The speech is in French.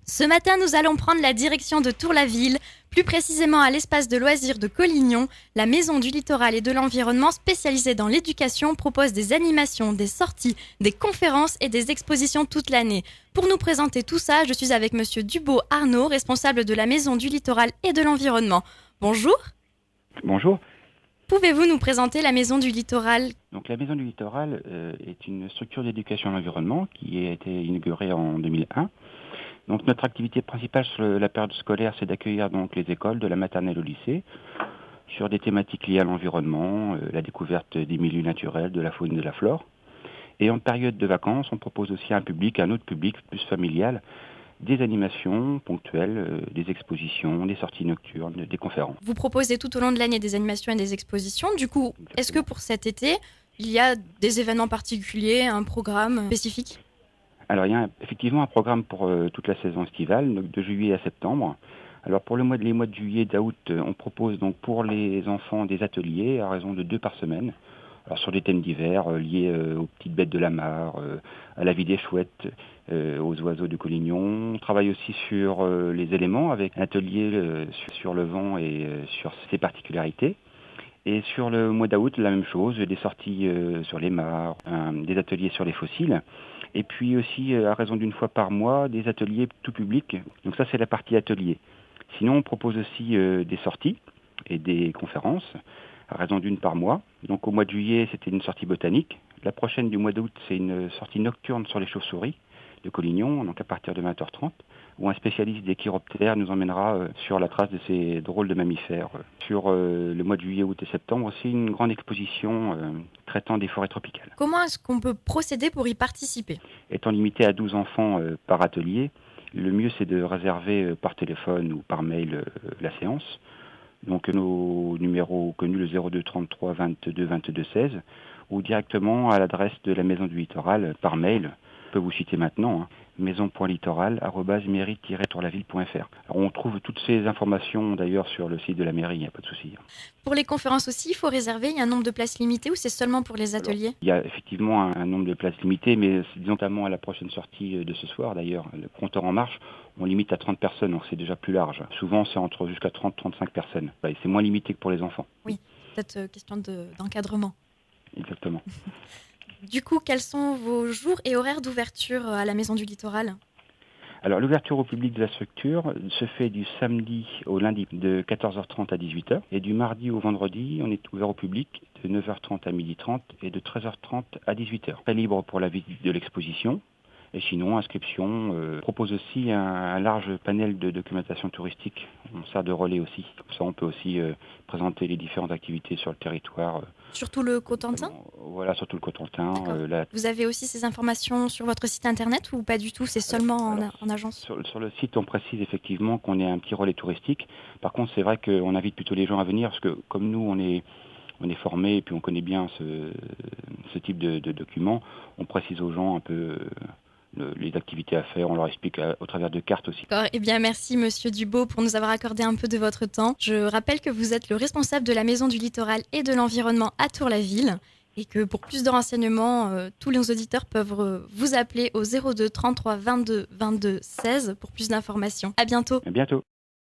Ce matin, nous allons prendre la direction de Tour-la-Ville, plus précisément à l'espace de loisirs de Collignon. La Maison du Littoral et de l'Environnement, spécialisée dans l'éducation, propose des animations, des sorties, des conférences et des expositions toute l'année. Pour nous présenter tout ça, je suis avec Monsieur Dubo Arnaud, responsable de la Maison du Littoral et de l'Environnement. Bonjour. Bonjour. Pouvez-vous nous présenter la Maison du Littoral ? Donc la Maison du Littoral est une structure d'éducation à l'environnement qui a été inaugurée en 2001. Donc notre activité principale sur la période scolaire, c'est d'accueillir donc les écoles de la maternelle au lycée sur des thématiques liées à l'environnement, la découverte des milieux naturels, de la faune et de la flore. Et en période de vacances, on propose aussi à un autre public plus familial, des animations ponctuelles, des expositions, des sorties nocturnes, des conférences. Vous proposez tout au long de l'année des animations et des expositions. Du coup, est-ce que pour cet été, il y a des événements particuliers, un programme spécifique ? Alors il y a effectivement un programme pour toute la saison estivale, donc de juillet à septembre. Alors pour les mois de juillet et d'août, on propose donc pour les enfants des ateliers à raison de 2 par semaine. Alors sur des thèmes divers liés aux petites bêtes de la mare, à la vie des chouettes, aux oiseaux de Collignon. On travaille aussi sur les éléments avec un atelier sur le vent et sur ses particularités. Et sur le mois d'août, la même chose, des sorties sur les mares, des ateliers sur les fossiles. Et puis aussi, à raison d'une fois par mois, des ateliers tout public. Donc ça, c'est la partie atelier. Sinon, on propose aussi des sorties et des conférences, à raison d'une par mois. Donc au mois de juillet, c'était une sortie botanique. La prochaine du mois d'août, c'est une sortie nocturne sur les chauves-souris de Collignon, donc à partir de 20h30, où un spécialiste des chiroptères nous emmènera sur la trace de ces drôles de mammifères. Sur le mois de juillet, août et septembre, aussi une grande exposition traitant des forêts tropicales. Comment est-ce qu'on peut procéder pour y participer ? Étant limité à 12 enfants par atelier, le mieux c'est de réserver par téléphone ou par mail la séance. Donc nos numéros connus, le 02 33 22 22 16, ou directement à l'adresse de la Maison du Littoral par mail. Je peux vous citer maintenant, maison.littoral@mairie-tourlaville.fr. On trouve toutes ces informations d'ailleurs sur le site de la mairie, il n'y a pas de souci. Pour les conférences aussi, il faut réserver, il y a un nombre de places limité ou c'est seulement pour les Alors, ateliers ? il y a effectivement un nombre de places limité, mais c'est notamment à la prochaine sortie de ce soir d'ailleurs, le compteur en marche, on limite à 30 personnes, donc c'est déjà plus large. Souvent c'est entre jusqu'à 30-35 personnes. Et c'est moins limité que pour les enfants. Oui, peut-être question d'encadrement. Exactement. Du coup, quels sont vos jours et horaires d'ouverture à la Maison du Littoral ? Alors l'ouverture au public de la structure se fait du samedi au lundi de 14h30 à 18h et du mardi au vendredi, on est ouvert au public de 9h30 à 12h30 et de 13h30 à 18h. Très libre pour la visite de l'exposition. Et sinon, inscription propose aussi un large panel de documentation touristique. On sert de relais aussi. Comme ça, on peut aussi présenter les différentes activités sur le territoire. Surtout le Cotentin ? Voilà, surtout le Cotentin. D'accord. Vous avez aussi ces informations sur votre site internet ou pas du tout ? C'est seulement en agence ? Sur le site, on précise effectivement qu'on est un petit relais touristique. Par contre, c'est vrai qu'on invite plutôt les gens à venir parce que comme nous, on est formés et puis on connaît bien ce type de documents, on précise aux gens un peu les activités à faire, on leur explique au travers de cartes aussi. D'accord. Eh bien, merci Monsieur Dubo pour nous avoir accordé un peu de votre temps. Je rappelle que vous êtes le responsable de la Maison du Littoral et de l'Environnement à Tour-la-Ville et que pour plus de renseignements, tous les auditeurs peuvent vous appeler au 02 33 22 22 16 pour plus d'informations. À bientôt. À bientôt.